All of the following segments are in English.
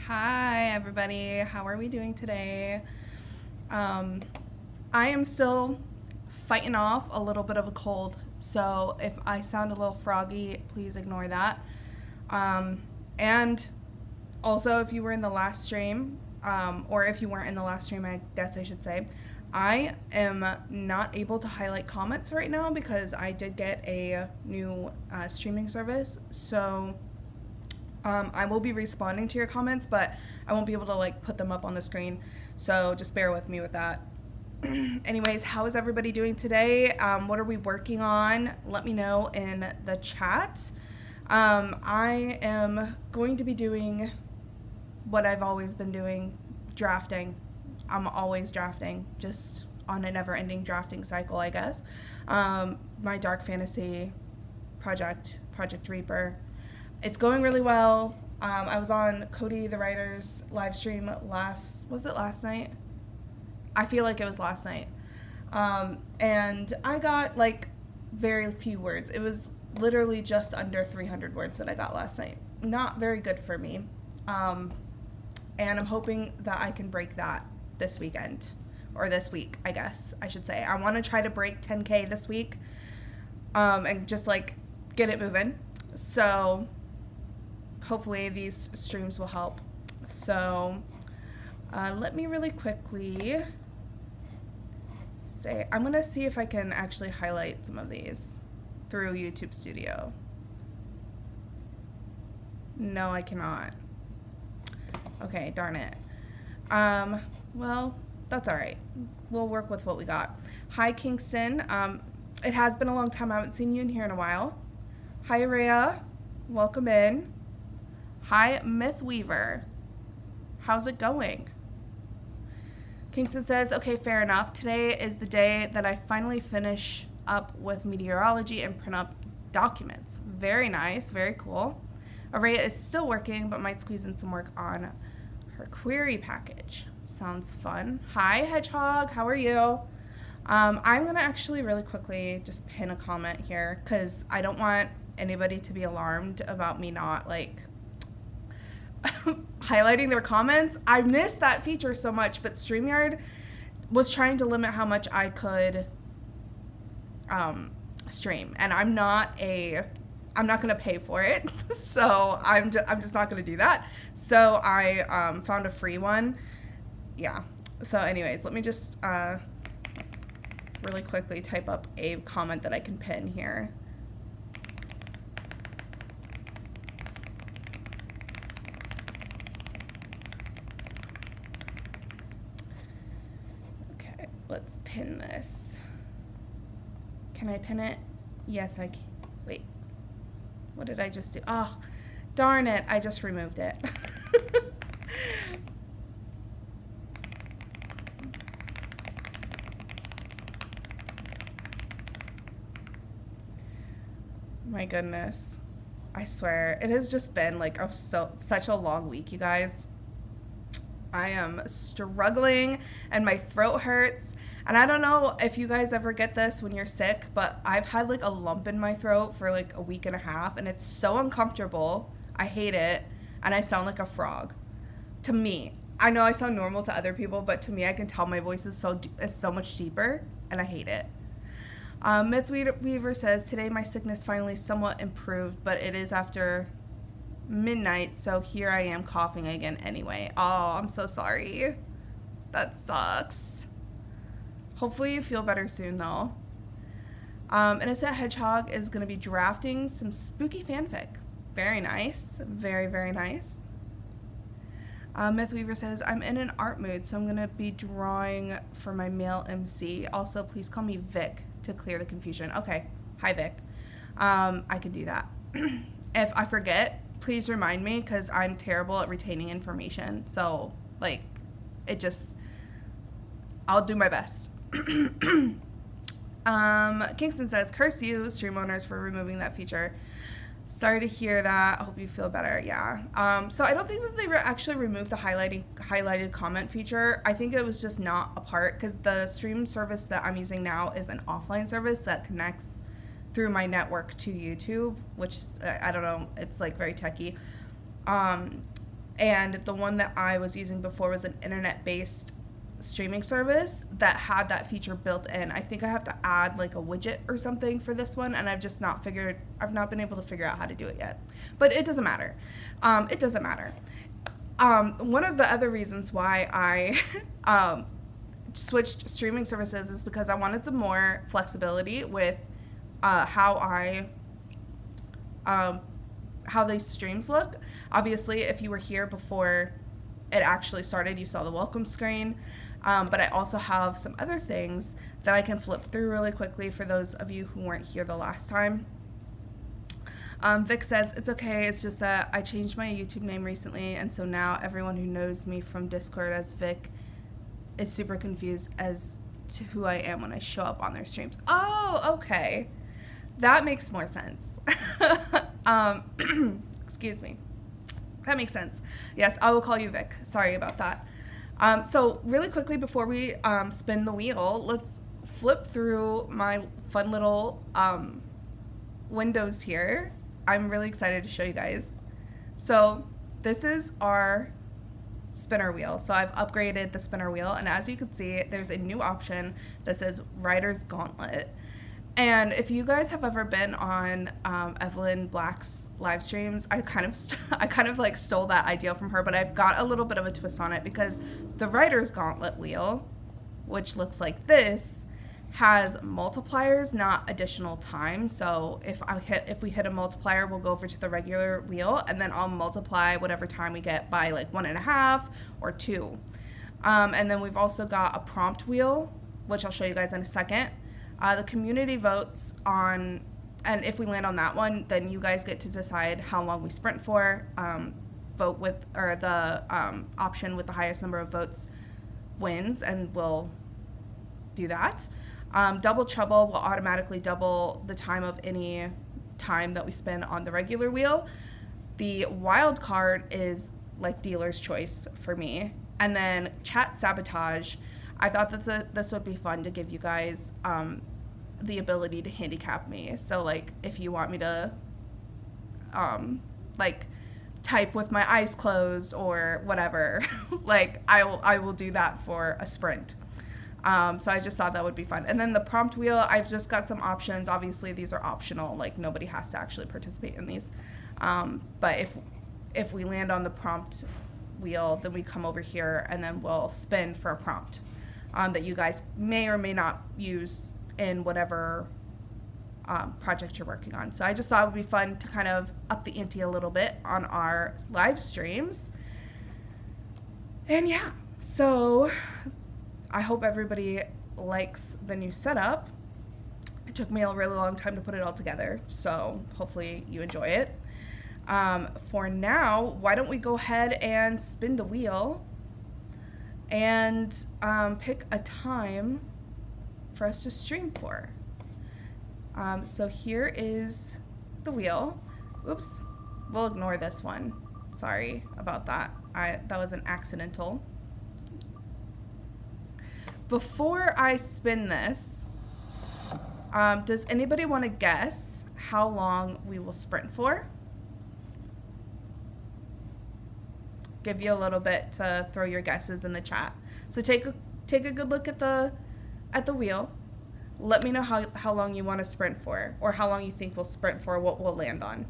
Hi, everybody. How are we doing today? I am still fighting off a little bit of a cold, so if I sound a little froggy, please ignore that. And also, if you were in the last stream, or if you weren't in the last stream, I guess I should say, I am not able to highlight comments right now because I did get a new streaming service. So I will be responding to your comments, but I won't be able to put them up on the screen. So just bear with me with that. Anyways, how is everybody doing today? What are we working on? Let me know in the chat. I am going to be doing what I've always been doing, drafting. I'm always drafting, just on a never-ending drafting cycle, I guess. My Dark Fantasy project, Project Reaper, it's going really well. I was on Cody the Writer's live stream was it last night? I feel like it was last night. And I got very few words. It was literally just under 300 words that I got last night. Not very good for me. And I'm hoping that I can break that this weekend. Or this week, I guess I should say. I want to try to break 10K this week. And just get it moving. So hopefully these streams will help. So let me really quickly say, I'm going to see if I can actually highlight some of these through YouTube Studio. No, I cannot. Okay, darn it. Well, that's all right. We'll work with what we got. Hi, Kingston. It has been a long time. I haven't seen you in here in a while. Hi, Rhea. Welcome in. Hi, Myth Weaver. How's it going? Kingston says, okay, fair enough. Today is the day that I finally finish up with meteorology and print up documents. Very nice. Very cool. Araya is still working, but might squeeze in some work on her query package. Sounds fun. Hi, Hedgehog. How are you? I'm going to actually really quickly just pin a comment here because I don't want anybody to be alarmed about me not highlighting their comments. I miss that feature so much, but StreamYard was trying to limit how much I could stream, and I'm not going to pay for it, so I'm just not going to do that. So I found a free one. Yeah. So anyways, let me just really quickly type up a comment that I can pin here. Okay, let's pin this. Can I pin it? Yes, I can. Wait. What did I just do? Oh, darn it. I just removed it. My goodness. I swear. It has just been such a long week, you guys. I am struggling and my throat hurts. And I don't know if you guys ever get this when you're sick, but I've had a lump in my throat for a week and a half, and it's so uncomfortable. I hate it, and I sound like a frog. To me, I know I sound normal to other people, but to me, I can tell my voice is so much deeper, and I hate it. Myth Weaver says, today my sickness finally somewhat improved, but it is after midnight, so here I am coughing again anyway. Oh, I'm so sorry. That sucks. Hopefully you feel better soon, though. Innocent Hedgehog is going to be drafting some spooky fanfic. Very nice. Very, very nice. Myth Weaver says, I'm in an art mood, so I'm going to be drawing for my male MC. Also, please call me Vic to clear the confusion. Okay. Hi, Vic. I can do that. If I forget, please remind me, because I'm terrible at retaining information. So, I'll do my best. Kingston says, curse you, stream owners, for removing that feature. Sorry to hear that. I hope you feel better. Yeah. So I don't think that they actually removed the highlighted comment feature. I think it was just not a part, because the stream service that I'm using now is an offline service that connects through my network to YouTube, which is, I don't know, it's very techie. And the one that I was using before was an internet-based streaming service that had that feature built in. I think I have to add like a widget or something for this one, and I've not been able to figure out how to do it yet. But it doesn't matter. It doesn't matter. One of the other reasons why I switched streaming services is because I wanted some more flexibility with how these streams look. Obviously, if you were here before it actually started, you saw the welcome screen. But I also have some other things that I can flip through really quickly for those of you who weren't here the last time. Vic says, it's okay, it's just that I changed my YouTube name recently, and so now everyone who knows me from Discord as Vic is super confused as to who I am when I show up on their streams. Oh, okay. That makes more sense. Excuse me. That makes sense. Yes, I will call you Vic. Sorry about that. So really quickly before we spin the wheel, let's flip through my fun little windows here. I'm really excited to show you guys. So this is our spinner wheel. So I've upgraded the spinner wheel, and as you can see, there's a new option that says Rider's Gauntlet. And if you guys have ever been on Evelyn Black's live streams, I kind of like stole that idea from her, but I've got a little bit of a twist on it because the Rider's Gauntlet wheel, which looks like this, has multipliers, not additional time. So if we hit a multiplier, we'll go over to the regular wheel, and then I'll multiply whatever time we get by like 1.5 or 2. And then we've also got a prompt wheel, which I'll show you guys in a second. The community votes on, and if we land on that one, then you guys get to decide how long we sprint for. Vote with, or the option with the highest number of votes wins, and we'll do that. Double Trouble will automatically double the time of any time that we spend on the regular wheel. The wild card is like dealer's choice for me. And then Chat Sabotage, I thought this would be fun to give you guys the ability to handicap me. So like if you want me to like type with my eyes closed or whatever, like I will do that for a sprint. So I just thought that would be fun. And then the prompt wheel, I've just got some options. Obviously these are optional, like nobody has to actually participate in these. But if we land on the prompt wheel, then we come over here and then we'll spin for a prompt that you guys may or may not use in whatever project you're working on. So I just thought it would be fun to kind of up the ante a little bit on our live streams. And yeah, so I hope everybody likes the new setup. It took me a really long time to put it all together, so hopefully you enjoy it. For now, why don't we go ahead and spin the wheel and pick a time for us to stream for. So here is the wheel. Oops, we'll ignore this one. Sorry about that. That was an accidental. Before I spin this, does anybody want to guess how long we will sprint for? Give you a little bit to throw your guesses in the chat. So take a good look at the wheel. Let me know how long you want to sprint for, or how long you think we'll sprint for, what we'll land on.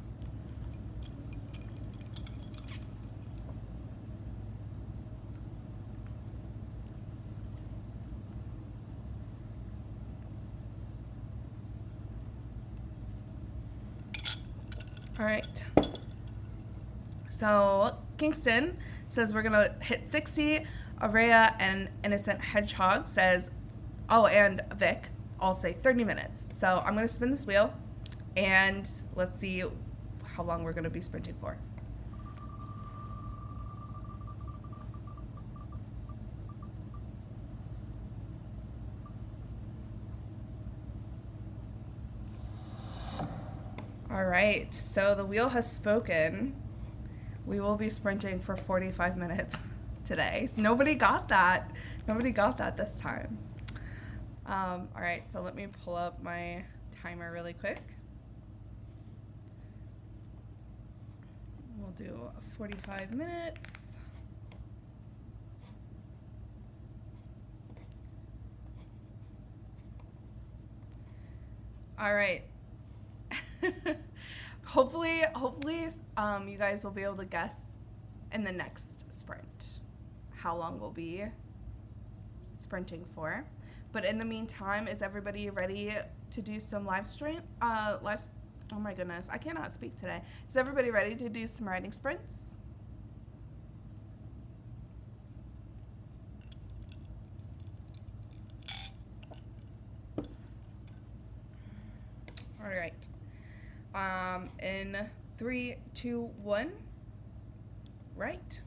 All right. So Kingston says we're gonna hit 60. Araya and Innocent Hedgehog says, oh, and Vic all say 30 minutes. So I'm gonna spin this wheel and let's see how long we're gonna be sprinting for. All right, so the wheel has spoken. We will be sprinting for 45 minutes today. Nobody got that. Nobody got that this time. All right, so let me pull up my timer really quick. We'll do 45 minutes. All right. hopefully, you guys will be able to guess in the next sprint how long we'll be sprinting for. But in the meantime, is everybody ready to do some oh my goodness, I cannot speak today. Is everybody ready to do some riding sprints? All right. In 3, 2, 1, right.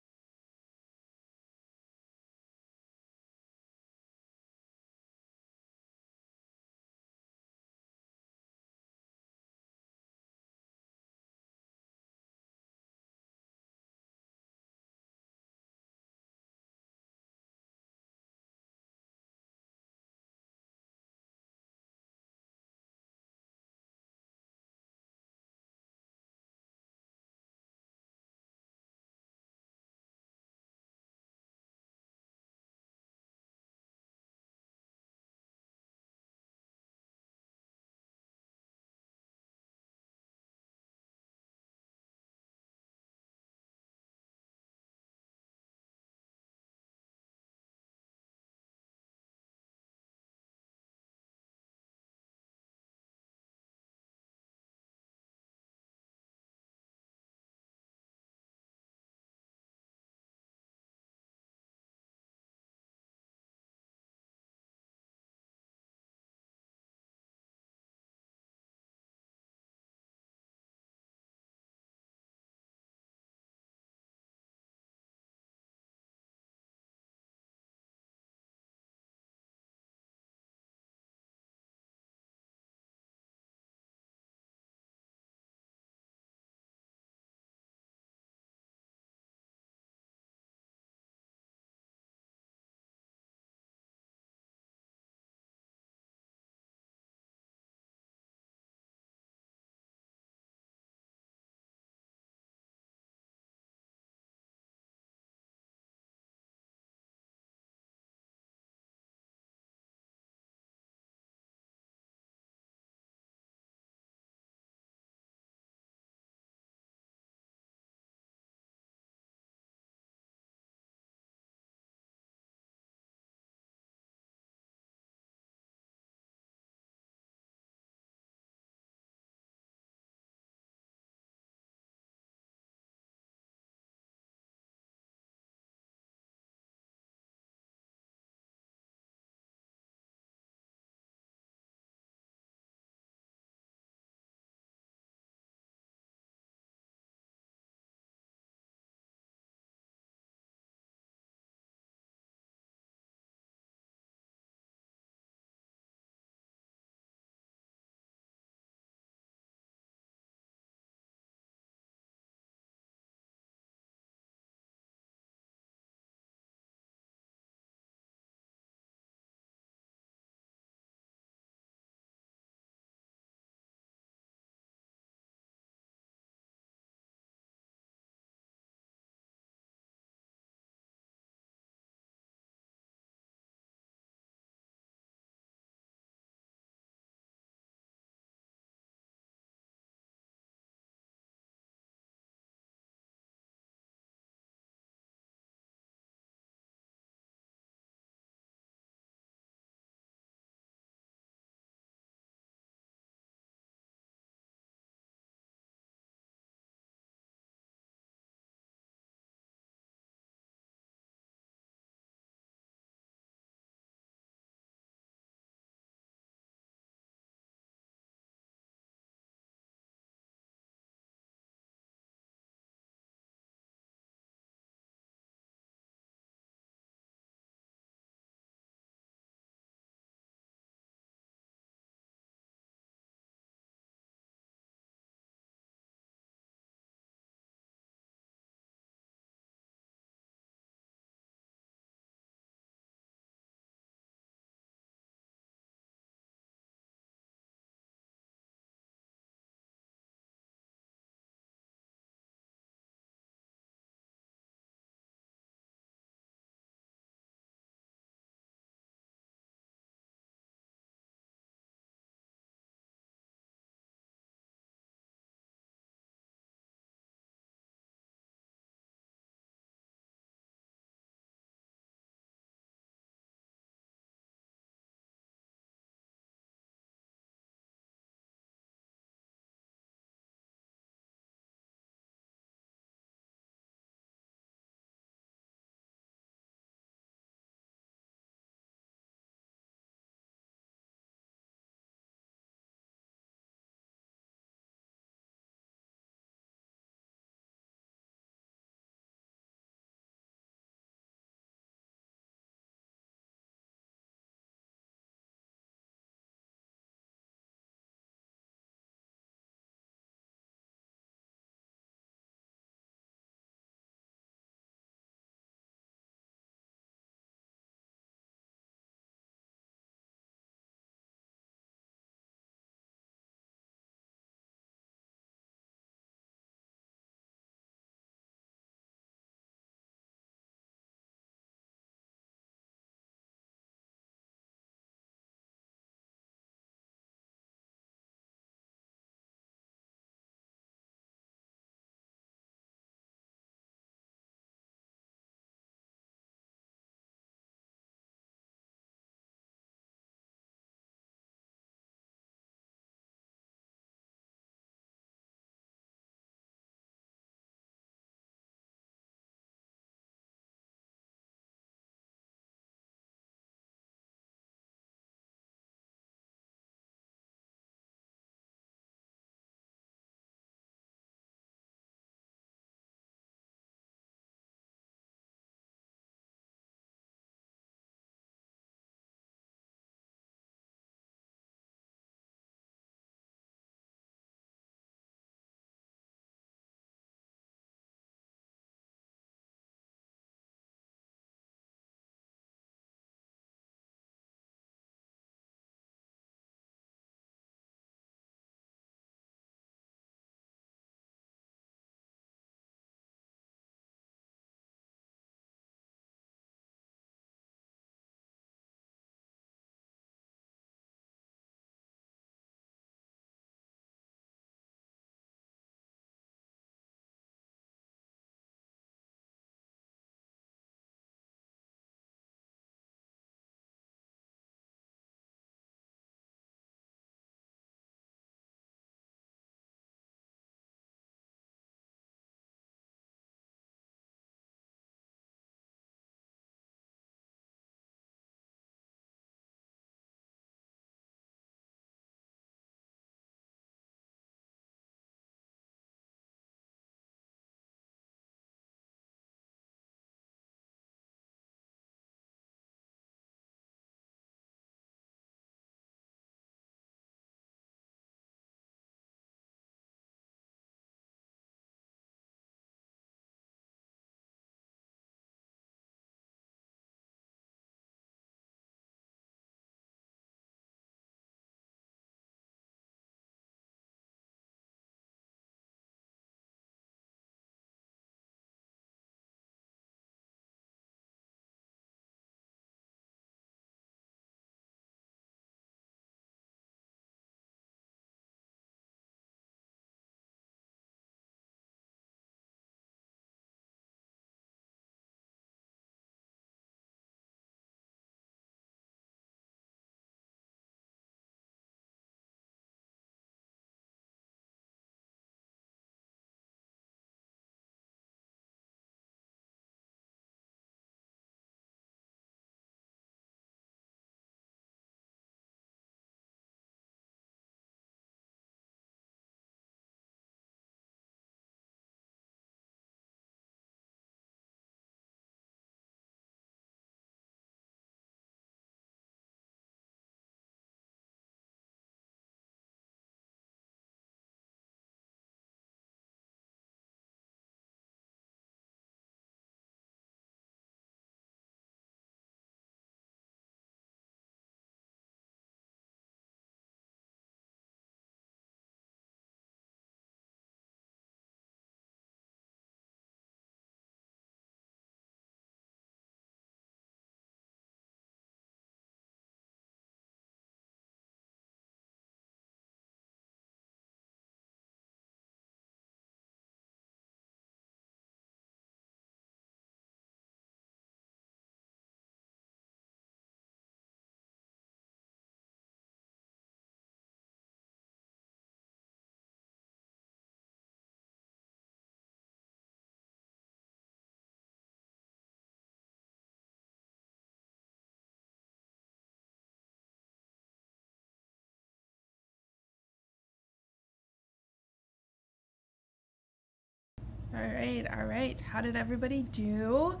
All right. How did everybody do?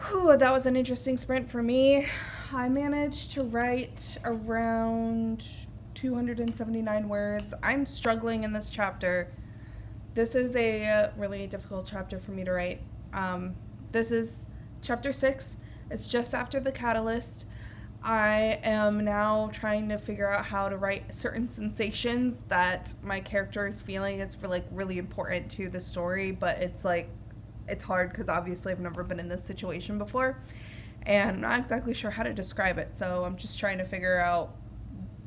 Whew, that was an interesting sprint for me. I managed to write around 279 words. I'm struggling in this chapter. This is a really difficult chapter for me to write. This is chapter 6. It's just after the catalyst. I am now trying to figure out how to write certain sensations that my character is feeling. It's really important to the story, but it's hard because obviously I've never been in this situation before, and I'm not exactly sure how to describe it. So I'm just trying to figure out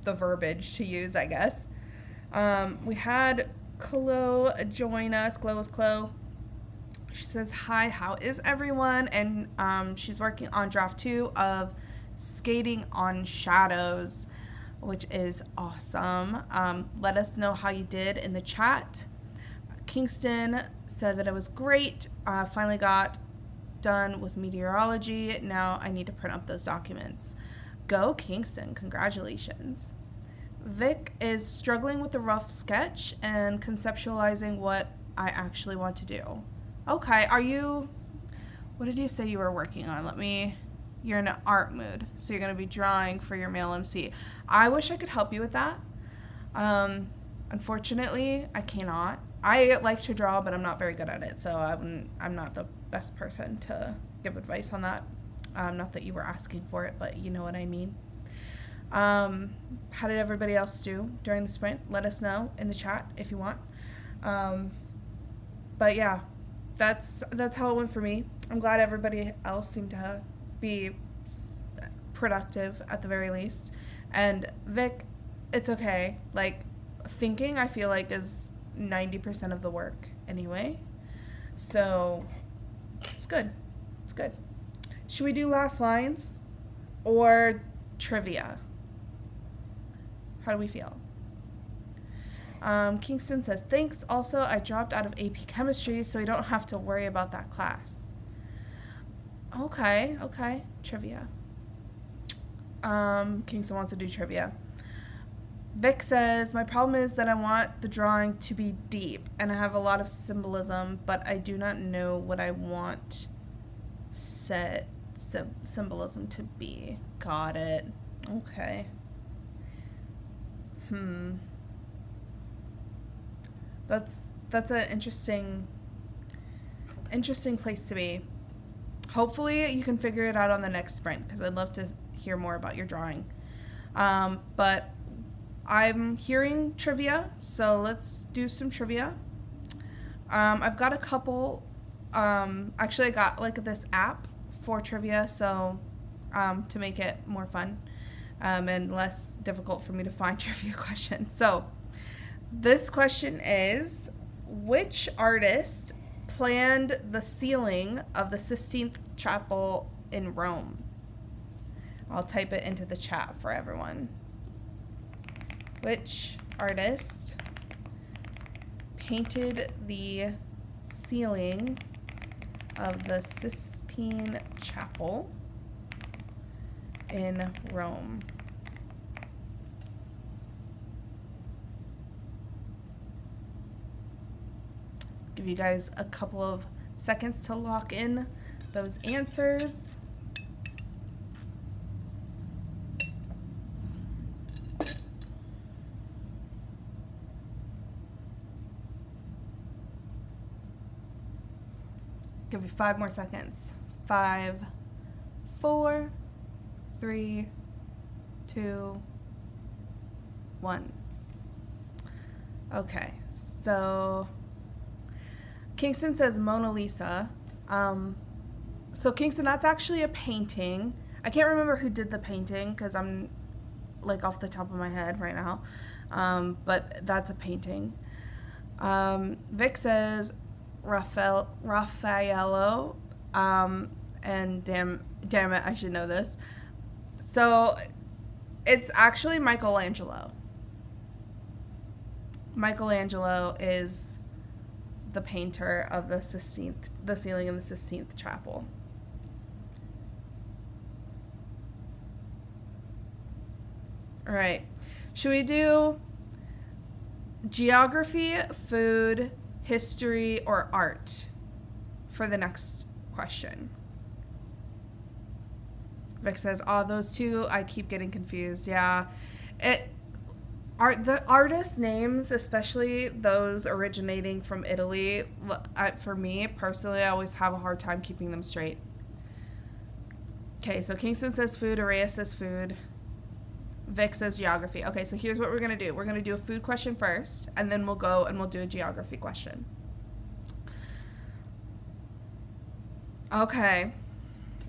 the verbiage to use, I guess. We had Chloe join us. Glow with Chloe. She says, "Hi, how is everyone?" And she's working on draft 2 of Skating on Shadows, which is awesome. Let us know how you did in the chat. Kingston said that it was great. Finally got done with meteorology. Now I need to print up those documents. Go Kingston, congratulations. Vic is struggling with the rough sketch and conceptualizing what I actually want to do. Okay, what did you say you were working on? You're in an art mood, so you're going to be drawing for your male MC. I wish I could help you with that. Unfortunately, I cannot. I like to draw, but I'm not very good at it, so I'm not the best person to give advice on that. Not that you were asking for it, but you know what I mean. How did everybody else do during the sprint? Let us know in the chat if you want. But yeah, that's how it went for me. I'm glad everybody else seemed to be productive at the very least. And Vic, it's okay. Thinking, I feel like, is 90% of the work anyway. So it's good. It's good. Should we do last lines or trivia? How do we feel? Kingston says, "Thanks. Also, I dropped out of AP Chemistry, so I don't have to worry about that class." Okay. Trivia. Kingston wants to do trivia. Vic says, "My problem is that I want the drawing to be deep, and I have a lot of symbolism, but I do not know what I want said symbolism to be." Got it. Okay. That's an interesting place to be. Hopefully you can figure it out on the next sprint, because I'd love to hear more about your drawing. But I'm hearing trivia, so let's do some trivia. I've got a couple. Actually, I got this app for trivia, so to make it more fun and less difficult for me to find trivia questions. So this question is, which artist planned the ceiling of the Sistine Chapel in Rome? I'll type it into the chat for everyone. Which artist painted the ceiling of the Sistine Chapel in Rome? Give you guys a couple of seconds to lock in those answers. Give you 5 more seconds. 5, 4, 3, 2, 1. Okay, so Kingston says Mona Lisa. So Kingston, that's actually a painting. I can't remember who did the painting because I'm off the top of my head right now. But that's a painting. Vic says Raffaello. And damn it, I should know this. So it's actually Michelangelo. Michelangelo is the painter of the ceiling in the Sistine Chapel. All right. Should we do geography, food, history, or art for the next question. Vic says, those two, I keep getting confused. Yeah. The artists' names, especially those originating from Italy, for me personally, I always have a hard time keeping them straight. Okay, so Kingston says food, Araya says food, Vic says geography. Okay, so here's what we're going to do. We're going to do a food question first, and then we'll go and we'll do a geography question. Okay.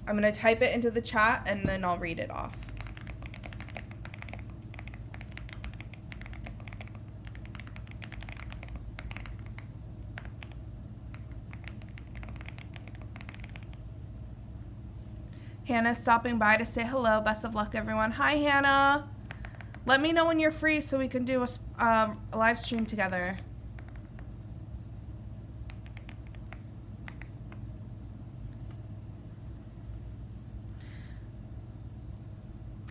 I'm going to type it into the chat, and then I'll read it off. Hannah's stopping by to say hello. Best of luck, everyone. Hi, Hannah. Let me know when you're free so we can do a live stream together.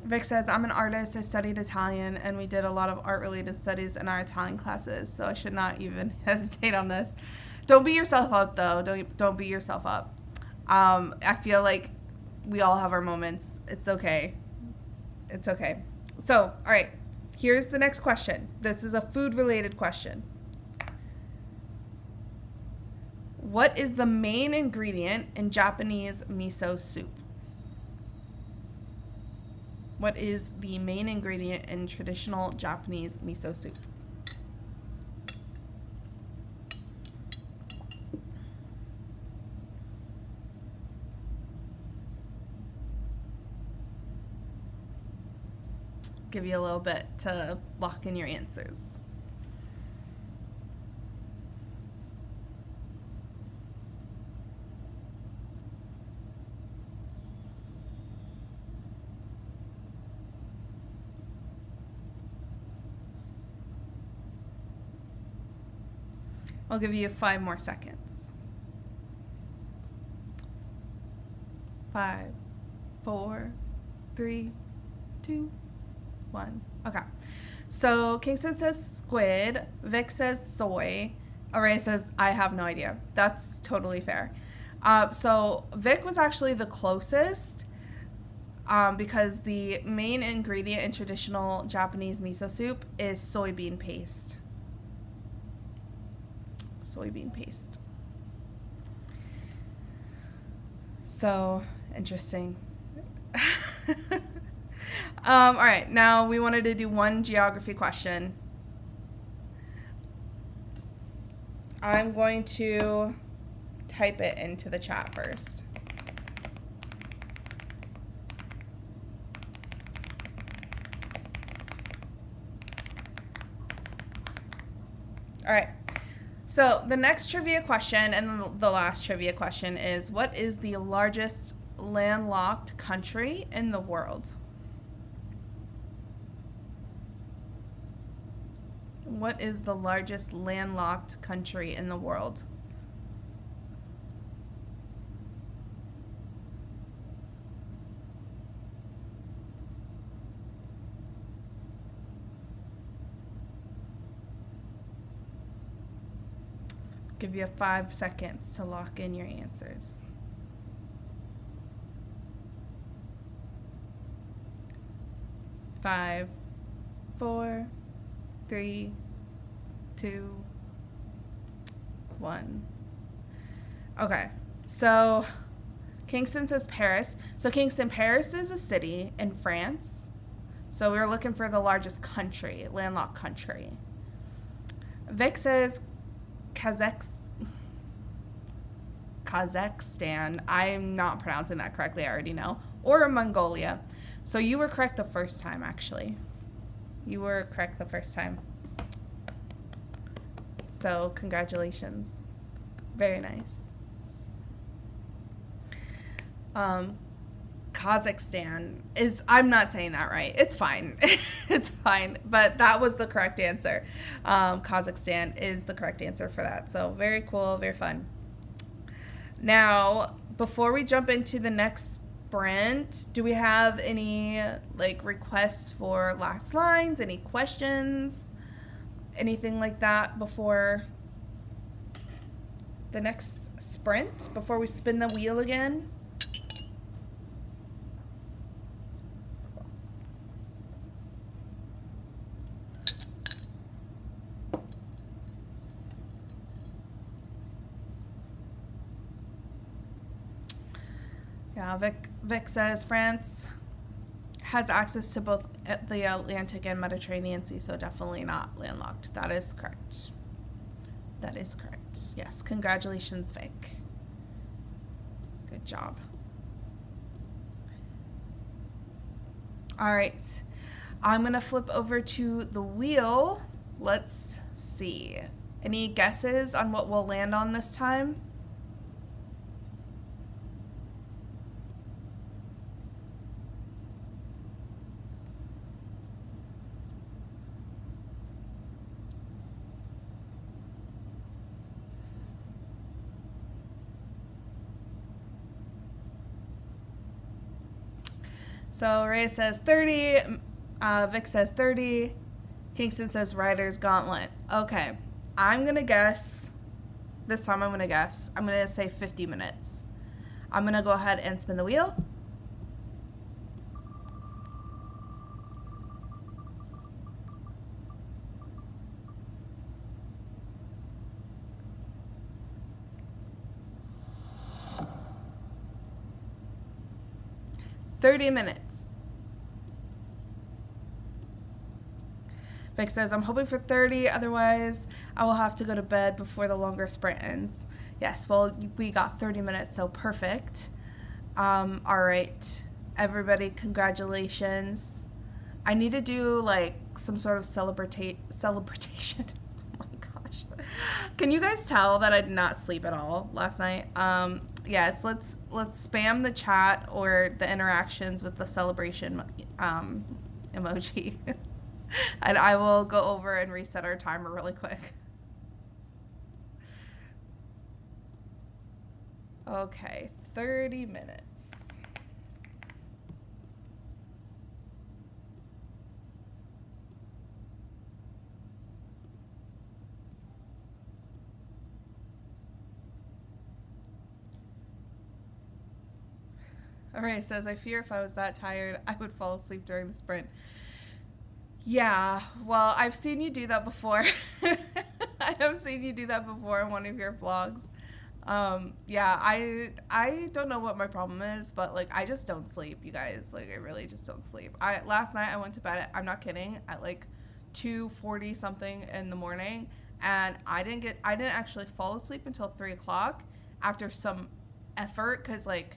Vic says, I'm an artist. I studied Italian, and we did a lot of art-related studies in our Italian classes, so I should not even hesitate on this. Don't beat yourself up, though. Don't beat yourself up. I feel like we all have our moments. It's okay. It's okay. So, all right. Here's the next question. This is a food-related question. What is the main ingredient in Japanese miso soup? What is the main ingredient in traditional Japanese miso soup? Give you a little bit to lock in your answers. I'll give you 5 more seconds. 5, 4, 3, 2, 1. Okay. So Kingston says squid. Vic says soy. Araya says, I have no idea. That's totally fair. So Vic was actually the closest because the main ingredient in traditional Japanese miso soup is soybean paste. Soybean paste. So interesting. All right, now we wanted to do one geography question. I'm going to type it into the chat first. All right. So the next trivia question and the last trivia question is, what is the largest landlocked country in the world? What is the largest landlocked country in the world? Give you 5 seconds to lock in your answers. 5, 4, 3, 2, 1. Okay, so Kingston says Paris. So Kingston, Paris is a city in France. So we were looking for the largest country, landlocked country. Vic says Kazakhstan. I'm not pronouncing that correctly, I already know. Or Mongolia. So you were correct the first time, actually. You were correct the first time. So congratulations. Very nice. Kazakhstan is, I'm not saying that right. It's fine. It's fine. But that was the correct answer. Kazakhstan is the correct answer for that. So very cool, very fun. Now, before we jump into the next sprint, do we have any requests for last lines, any questions, anything like that before the next sprint before we spin the wheel again. Yeah, Vic says France has access to both the Atlantic and Mediterranean Sea, so definitely not landlocked. That is correct. That is correct. Yes, congratulations, Vic. Good job. All right, I'm gonna flip over to the wheel. Let's see. Any guesses on what we'll land on this time? So Ray says 30, Vic says 30, Kingston says Riders Gauntlet. Okay, I'm gonna guess, this time I'm gonna say 50 minutes. I'm gonna go ahead and spin the wheel. $30 minutes. Vic says, I'm hoping for 30, otherwise I will have to go to bed before the longer sprint ends. Yes, well, we got 30 minutes, so perfect. All right, everybody, congratulations. I need to do like some sort of celebration. Oh my gosh. Can you guys tell that I did not sleep at all last night? Yes, let's spam the chat or the interactions with the celebration emoji. And I will go over and reset our timer really quick. Okay, 30 minutes. Alright, says, I fear if I was that tired, I would fall asleep during the sprint. Yeah, well, I've seen you do that before. I have seen you do that before in one of your vlogs. Yeah, I don't know what my problem is, but like I just don't sleep, you guys. Like I really just don't sleep. Last night I went to bed I'm not kidding, at like 2:40 something in the morning, and I didn't actually fall asleep until 3 o'clock after some effort, because like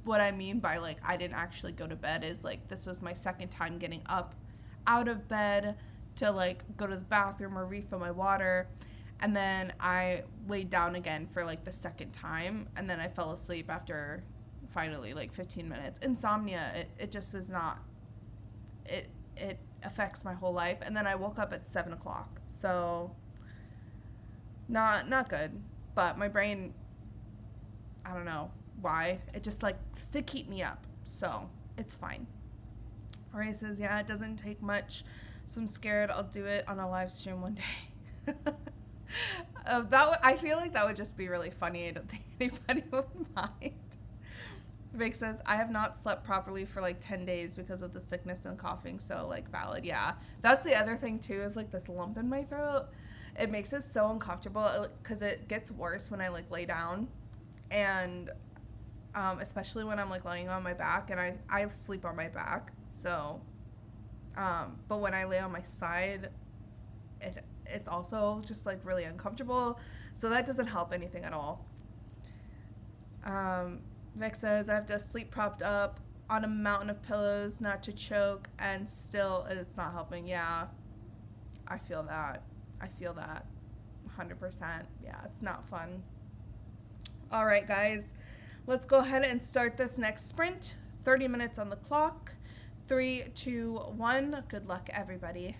what I mean by like I didn't actually go to bed is like this was my second time getting up out of bed to like go to the bathroom or refill my water, and then I laid down again for like the second time, and then I fell asleep after finally like 15 minutes. Insomnia, it just is not, it affects my whole life. And then I woke up at 7 o'clock, so not good. But my brain, I don't know why, it just likes to keep me up, so it's fine. Ray says, yeah, it doesn't take much, so I'm scared I'll do it on a live stream one day. I feel like that would just be really funny. I don't think anybody would mind. Vic says, I have not slept properly for like 10 days because of the sickness and coughing, so like valid. Yeah, that's the other thing too, is like this lump in my throat. It makes it so uncomfortable because it gets worse when I like lay down, and especially when I'm like laying on my back, and I sleep on my back, so but when I lay on my side, it's also just like really uncomfortable, so that doesn't help anything at all. Vic says, I have to sleep propped up on a mountain of pillows not to choke, and still it's not helping. Yeah, I feel that 100%. Yeah, it's not fun. All right, guys, let's go ahead and start this next sprint. 30 minutes on the clock. 3, 2, 1. Good luck, everybody.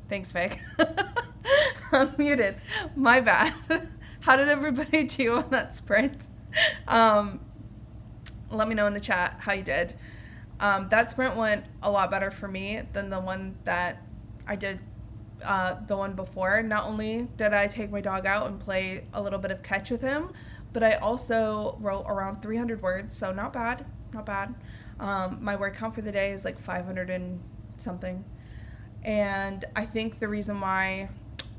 Thanks, Vic. Unmuted. My bad. How did everybody do on that sprint? Let me know in the chat how you did. That sprint went a lot better for me than the one that I did, the one before. Not only did I take my dog out and play a little bit of catch with him, but I also wrote around 300 words, so not bad, not bad. My word count for the day is like 500 and something. And I think the reason why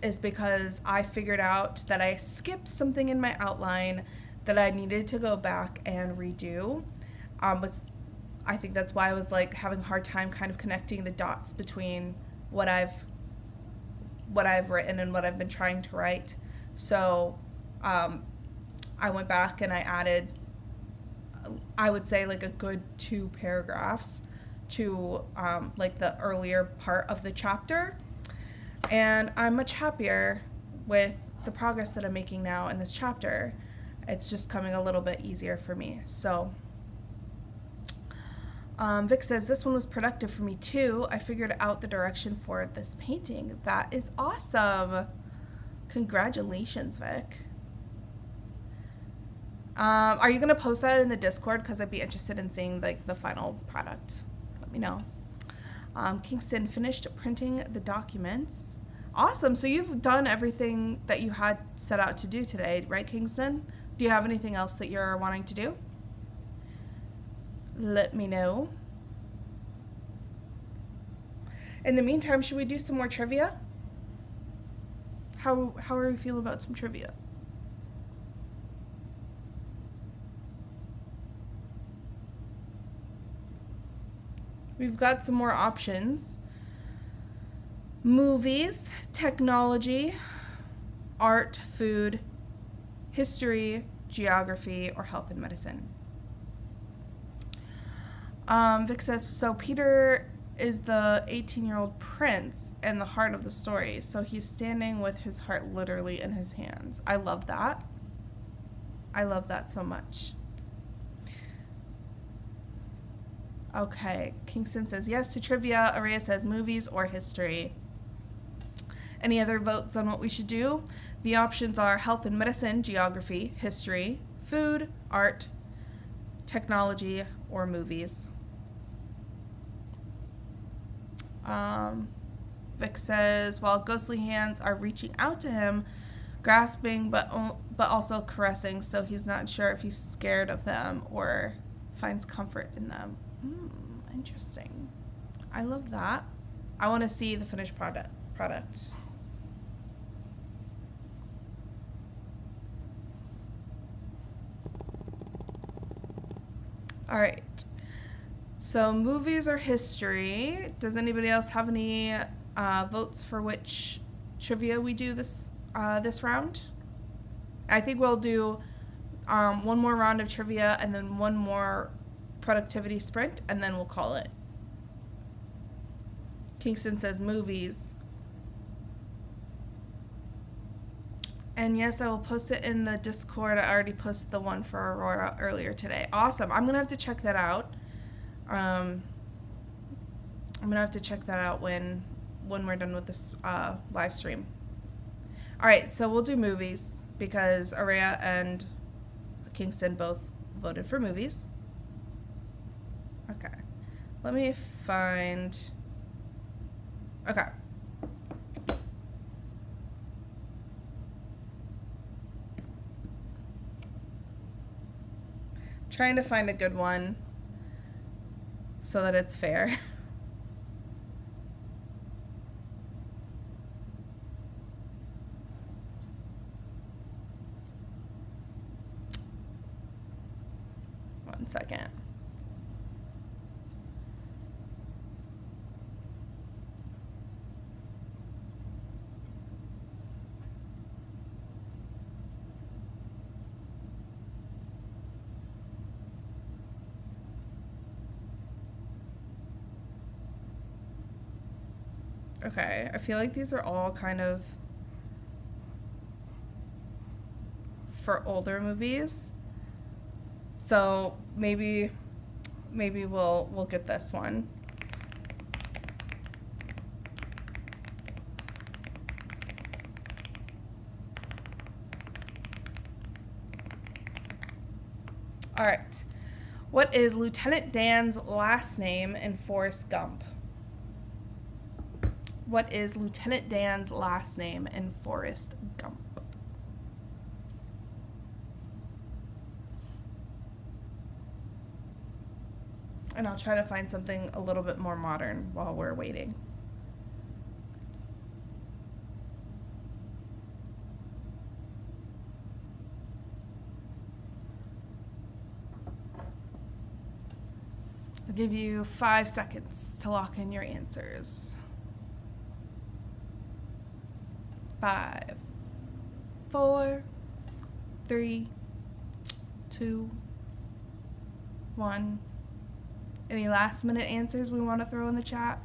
is because I figured out that I skipped something in my outline that I needed to go back and redo. I think that's why I was like having a hard time kind of connecting the dots between what I've written and what I've been trying to write. So I went back and I added, I would say, like a good 2 paragraphs to like the earlier part of the chapter. And I'm much happier with the progress that I'm making now in this chapter. It's just coming a little bit easier for me. So Vic says, this one was productive for me too. I figured out the direction for this painting. That is awesome. Congratulations, Vic. Are you going to post that in the Discord? Because I'd be interested in seeing like the final product. Let me know. Kingston finished printing the documents. Awesome. So you've done everything that you had set out to do today, right, Kingston? Do you have anything else that you're wanting to do? Let me know. In the meantime, should we do some more trivia? How are we feeling about some trivia? We've got some more options. Movies, technology, art, food, history, geography, or health and medicine. Vic says, so Peter is the 18-year-old prince and the heart of the story. So he's standing with his heart literally in his hands. I love that. I love that so much. Okay, Kingston says yes to trivia. Araya says movies or history. Any other votes on what we should do? The options are health and medicine, geography, history, food, art, technology, or movies. Vic says, while ghostly hands are reaching out to him, grasping but also caressing, so he's not sure if he's scared of them or finds comfort in them. Interesting. I love that. I want to see the finished product. All right. So movies or history. Does anybody else have any votes for which trivia we do this round? I think we'll do one more round of trivia and then one more productivity sprint, and then we'll call it. Kingston says movies. And yes, I will post it in the Discord. I already posted the one for Aurora earlier today. Awesome. I'm going to have to check that out. I'm going to have to check that out when we're done with this live stream. All right, so we'll do movies because Araya and Kingston both voted for movies. Okay. Let me find... Okay. Trying to find a good one so that it's fair. One second. Okay, I feel like these are all kind of for older movies. So maybe we'll get this one. All right. What is Lieutenant Dan's last name in Forrest Gump? What is Lieutenant Dan's last name in Forrest Gump? And I'll try to find something a little bit more modern while we're waiting. I'll give you 5 seconds to lock in your answers. 5, 4, 3, 2, 1. Any last minute answers we want to throw in the chat?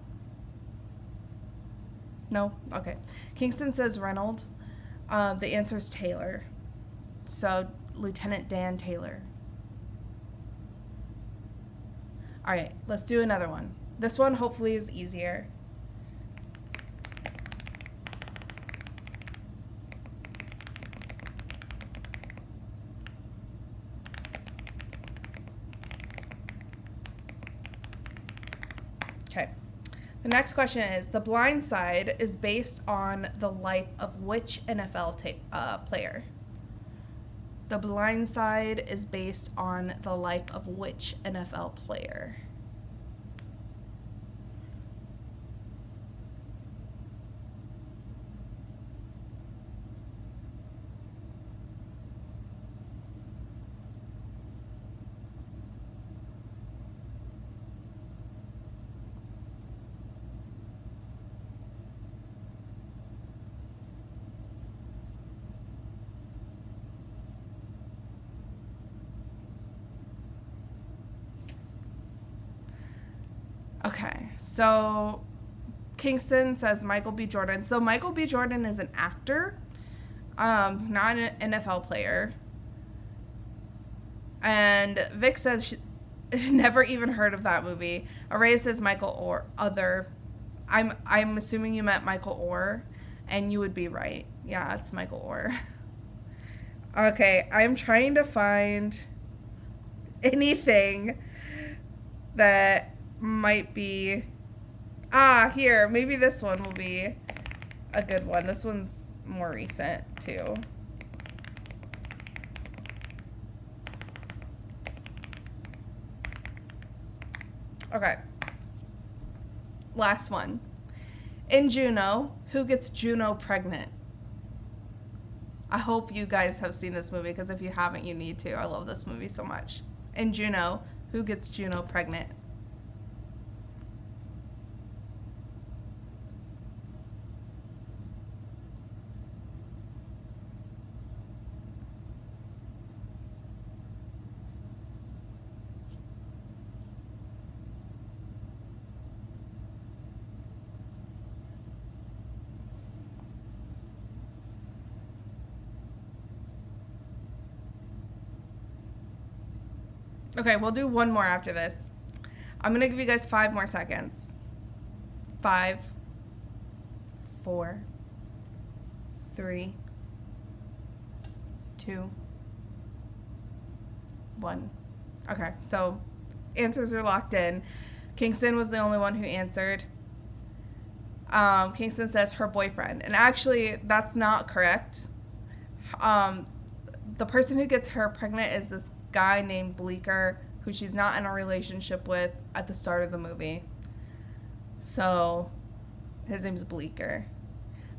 No? Okay. Kingston says Reynolds. The answer is Taylor. So Lieutenant Dan Taylor. All right, let's do another one. This one hopefully is easier. Okay. The next question is, The Blind Side is based on the life of which NFL player? The Blind Side is based on the life of which NFL player? Okay, so Kingston says Michael B. Jordan. So Michael B. Jordan is an actor, not an NFL player. And Vic says she never even heard of that movie. Array says Michael Orr. Other. I'm assuming you meant Michael Orr, and you would be right. Yeah, it's Michael Orr. Okay, I'm trying to find anything that might be here, maybe this one will be a good one. This one's more recent too. Okay, last one. In Juno, who gets Juno pregnant? I hope you guys have seen this movie, because if you haven't, you need to. I love this movie so much. In Juno, who gets Juno pregnant? Okay, we'll do one more after this. I'm going to give you guys 5 more seconds. 5, 4, 3, 2, 1. Okay, so answers are locked in. Kingston was the only one who answered. Kingston says her boyfriend. And actually, that's not correct. The person who gets her pregnant is this guy named Bleecker, who she's not in a relationship with at the start of the movie. So his name's Bleecker.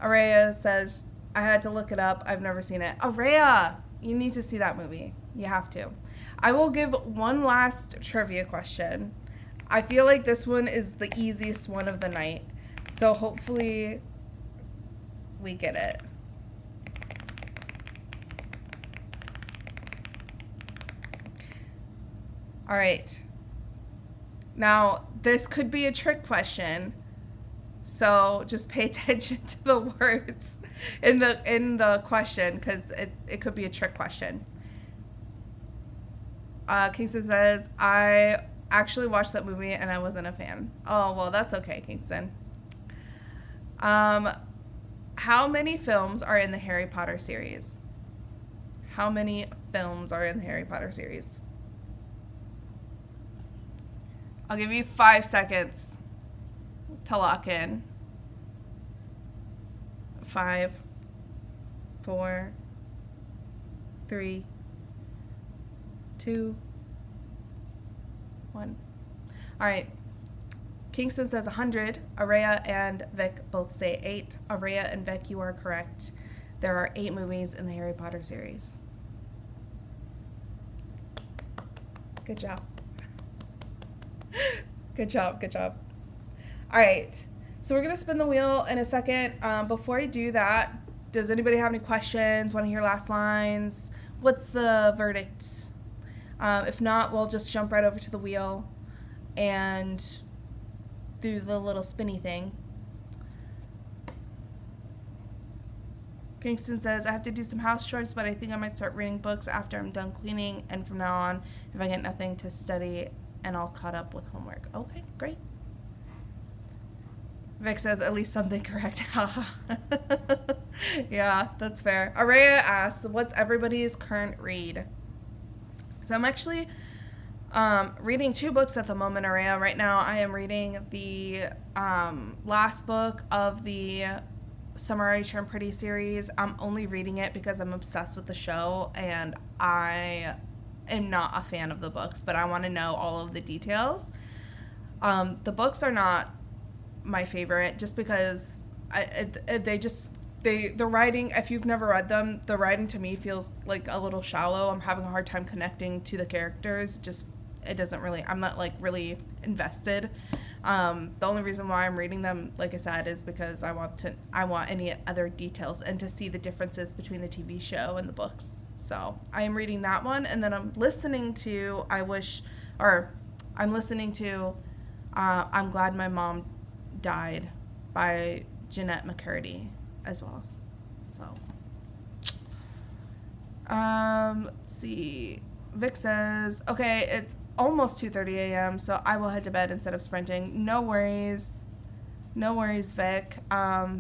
Araya says, I had to look it up. I've never seen it. Araya, you need to see that movie. You have to. I will give one last trivia question. I feel like this one is the easiest one of the night. So hopefully we get it. All right. Now, this could be a trick question, so just pay attention to the words in the question, because it could be a trick question. Kingston says, I actually watched that movie and I wasn't a fan. Oh, well, that's okay, Kingston. How many films are in the Harry Potter series? How many films are in the Harry Potter series? I'll give you 5 seconds to lock in. 5, 4, 3, 2, 1. All right. Kingston says 100. Araya and Vic both say 8. Araya and Vic, you are correct. There are 8 movies in the Harry Potter series. Good job. Good job. Good job. All right. So we're going to spin the wheel in a second. Before I do that, does anybody have any questions? Want to hear last lines? What's the verdict? If not, we'll just jump right over to the wheel and do the little spinny thing. Kingston says, I have to do some house chores, but I think I might start reading books after I'm done cleaning, and from now on, if I get nothing to study, and all caught up with homework. Okay, great. Vic says, at least something correct. Yeah, that's fair. Araya asks, what's everybody's current read? So I'm actually reading 2 books at the moment, Araya. Right now I am reading the last book of the Summer I Turned Pretty series. I'm only reading it because I'm obsessed with the show, and I am not a fan of the books, but I want to know all of the details. The books are not my favorite just because the writing, if you've never read them, the writing to me feels like a little shallow. I'm having a hard time connecting to the characters. It doesn't really, I'm not like really invested. The only reason why I'm reading them, like I said, is because I want any other details and to see the differences between the TV show and the books. So I am reading that one, and then I'm listening to I'm Glad My Mom Died by Jeanette McCurdy as well. So let's see. Vic says, okay, it's almost 2:30 a.m., so I will head to bed instead of sprinting. No worries, Vic.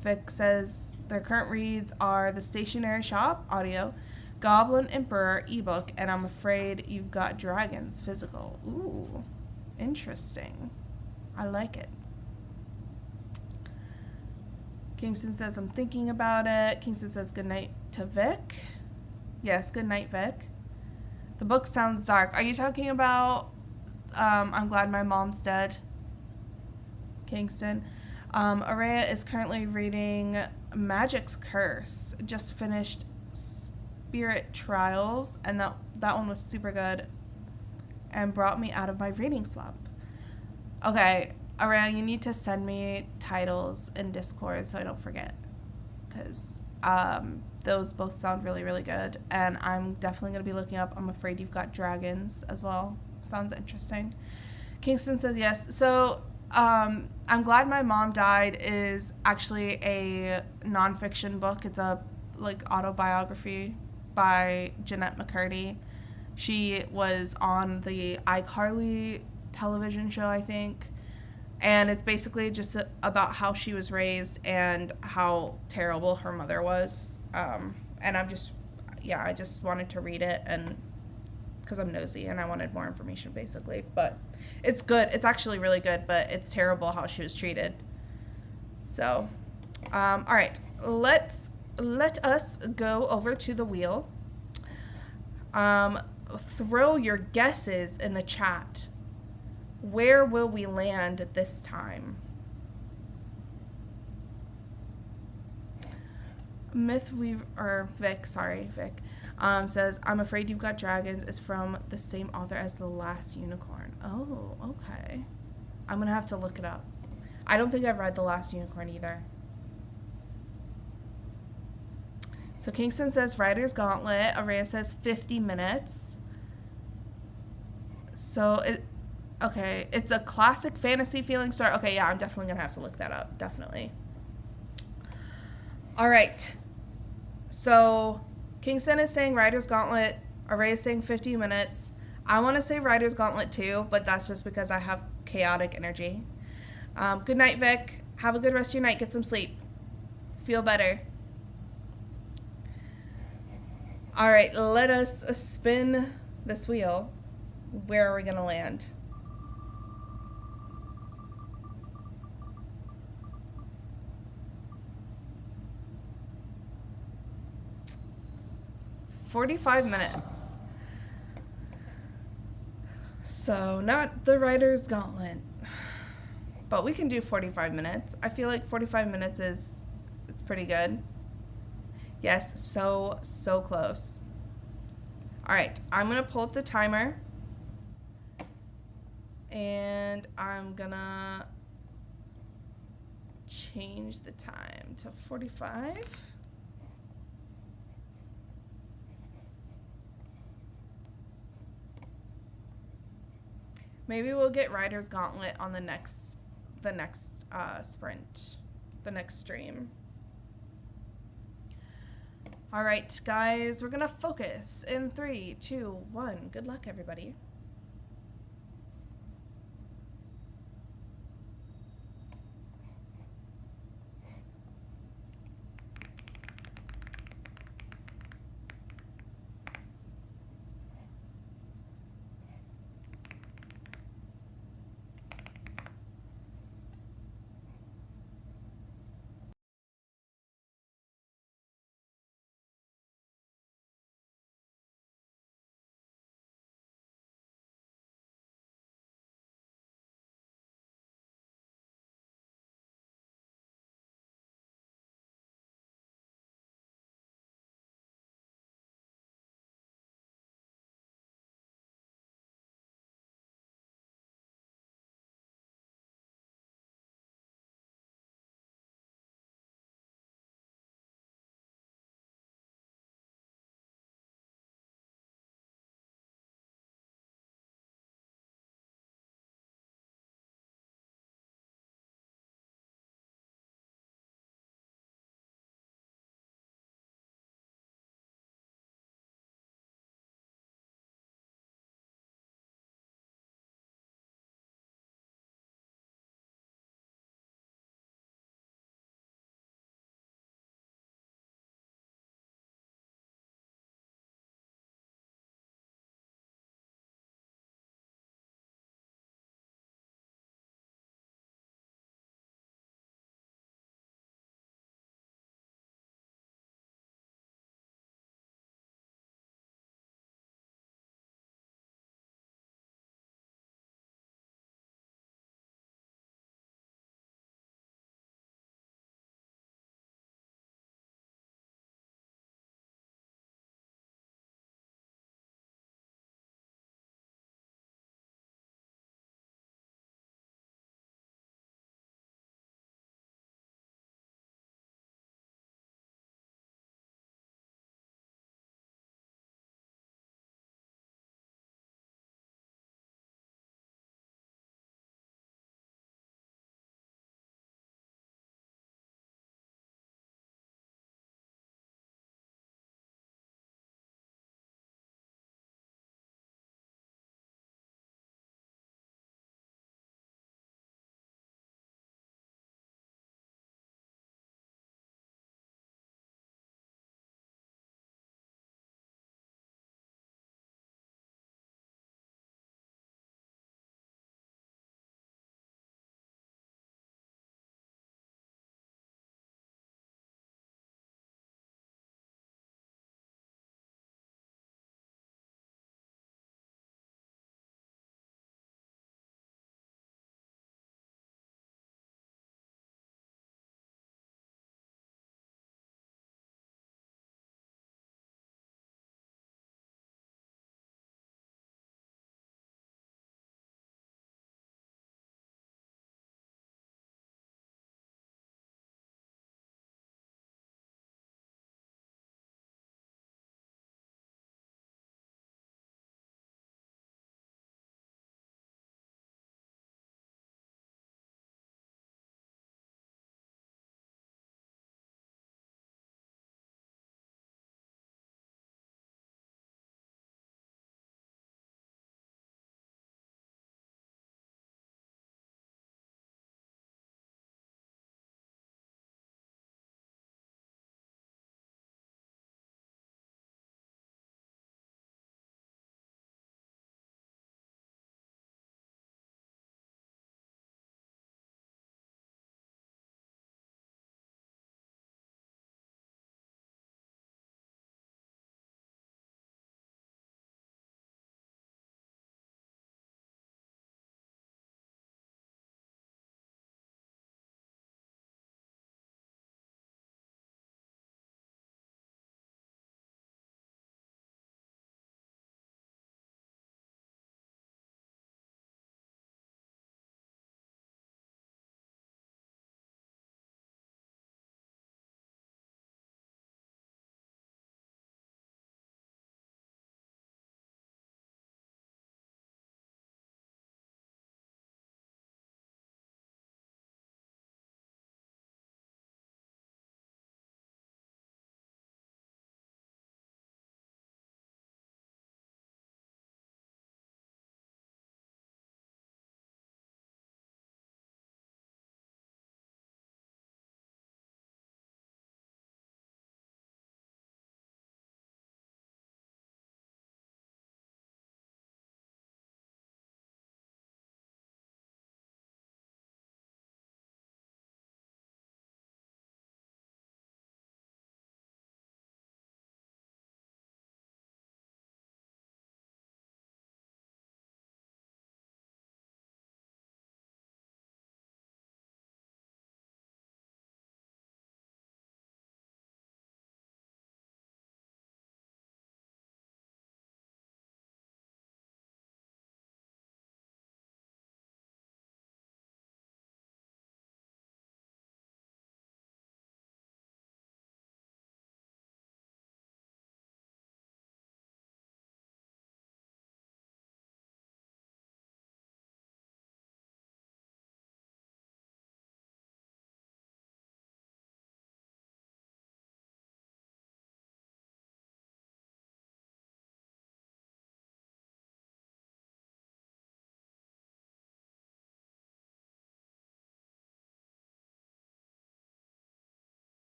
Vic says their current reads are The Stationery Shop audio, Goblin Emperor ebook, and I'm Afraid You've Got Dragons physical. Ooh, interesting. I like it. Kingston says, I'm thinking about it. Kingston says, good night to Vic. Yes, good night, Vic. The book sounds dark. Are you talking about I'm Glad My Mom's Dead? Kingston. Araya is currently reading Magic's Curse. Just finished Spirit Trials, and that one was super good and brought me out of my reading slump. Okay, Araya, you need to send me titles in Discord so I don't forget, because those both sound really, really good, and I'm definitely going to be looking up I'm Afraid You've Got Dragons as well. Sounds interesting. Kingston says yes. So I'm Glad My Mom Died is actually a nonfiction book. It's a autobiography by Jeanette McCurdy. She was on the iCarly television show, I think, and it's basically just about how she was raised and how terrible her mother was. And I just wanted to read it, and because I'm nosy and I wanted more information, basically. But it's good. It's actually really good, but it's terrible how she was treated. So, all right, let us go over to the wheel. Throw your guesses in the chat. Where will we land this time? Vic says, I'm Afraid You've Got Dragons is from the same author as The Last Unicorn. Oh, okay. I'm going to have to look it up. I don't think I've read The Last Unicorn either. So Kingston says Writer's Gauntlet. Araya says 50 minutes. So, it's a classic fantasy feeling story. Okay, yeah, I'm definitely going to have to look that up. Definitely. All right. So Kingston is saying Writer's Gauntlet. Araya is saying 50 minutes. I want to say Writer's Gauntlet too, but that's just because I have chaotic energy. Good night, Vic. Have a good rest of your night. Get some sleep. Feel better. All right, let us spin this wheel. Where are we going to land? 45 minutes. So, not the Writer's Gauntlet. But we can do 45 minutes. I feel like 45 minutes is it's pretty good. Yes, so close. All right, I'm going to pull up the timer. And I'm going to change the time to 45. Maybe we'll get Writer's Gauntlet on the next sprint, the next stream. All right, guys, we're gonna focus in 3, 2, 1. Good luck, everybody.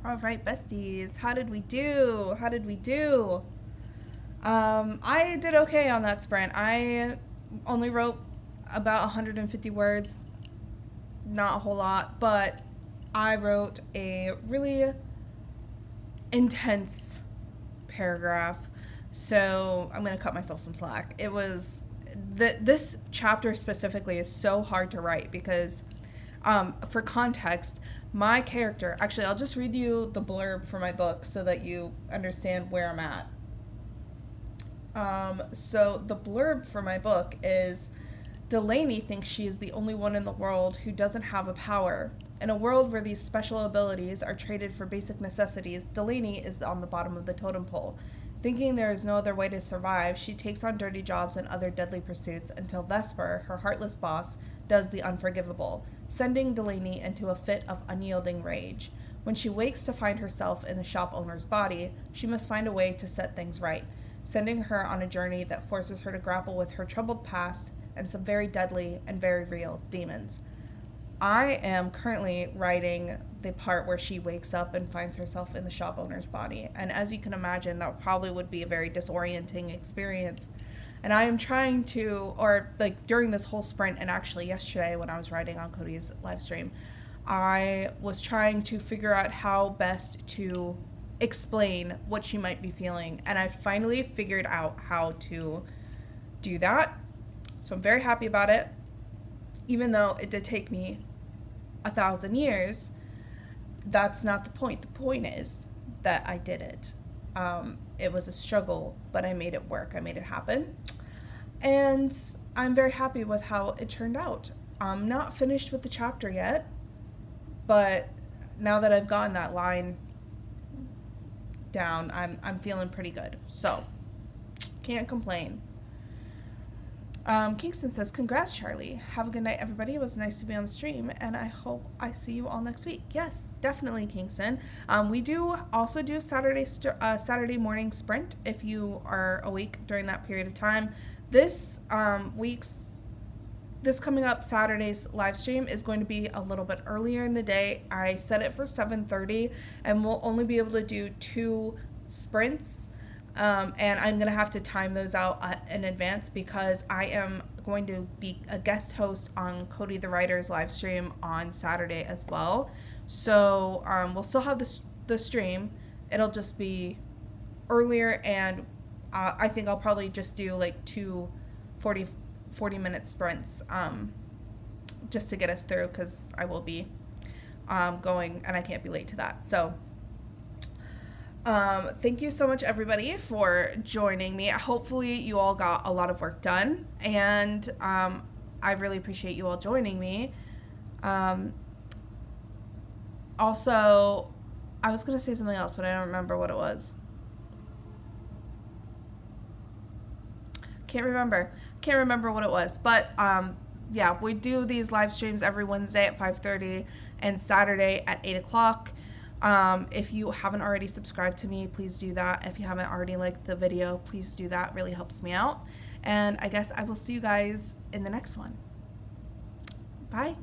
All right, besties. How did we do? I did okay on that sprint. I only wrote about 150 words. Not a whole lot, but I wrote a really intense paragraph. So I'm going to cut myself some slack. It was... This chapter specifically is so hard to write because, for context, my character... Actually, I'll just read you the blurb for my book so that you understand where I'm at. So the blurb for my book is, Delaney thinks she is the only one in the world who doesn't have a power. In a world where these special abilities are traded for basic necessities, Delaney is on the bottom of the totem pole. Thinking there is no other way to survive, she takes on dirty jobs and other deadly pursuits until Vesper, her heartless boss, does the unforgivable, sending Delaney into a fit of unyielding rage. When she wakes to find herself in the shop owner's body, she must find a way to set things right, sending her on a journey that forces her to grapple with her troubled past and some very deadly and very real demons. I am currently writing the part where she wakes up and finds herself in the shop owner's body. And as you can imagine, that probably would be a very disorienting experience. And I am trying to, or like during this whole sprint, and actually yesterday when I was writing on Cody's live stream, I was trying to figure out how best to explain what she might be feeling. And I finally figured out how to do that. So I'm very happy about it. Even though it did take me 1,000 years, that's not the point. The point is that I did it. It was a struggle, but I made it work. I made it happen. And I'm very happy with how it turned out. I'm not finished with the chapter yet, but now that I've gotten that line down, I'm feeling pretty good. So, can't complain. Kingston says, congrats, Charlie. Have a good night, everybody. It was nice to be on the stream, and I hope I see you all next week. Yes, definitely, Kingston. We do also do Saturday morning sprint if you are awake during that period of time. This coming up Saturday's live stream is going to be a little bit earlier in the day. I set it for 7:30, and we'll only be able to do 2 sprints. And I'm going to have to time those out in advance because I am going to be a guest host on Cody the Writer's live stream on Saturday as well. So we'll still have the stream. It'll just be earlier, and I think I'll probably just do like 2 40-minute sprints just to get us through because I will be going and I can't be late to that. So thank you so much, everybody, for joining me. Hopefully you all got a lot of work done, and I really appreciate you all joining me. Also, I was going to say something else, but I don't remember what it was. Can't remember what it was, but yeah, we do these live streams every Wednesday at 5:30 and Saturday at 8 o'clock. If you haven't already subscribed to me, please do that. If you haven't already liked the video, please do that. It really helps me out. And I guess I will see you guys in the next one. Bye.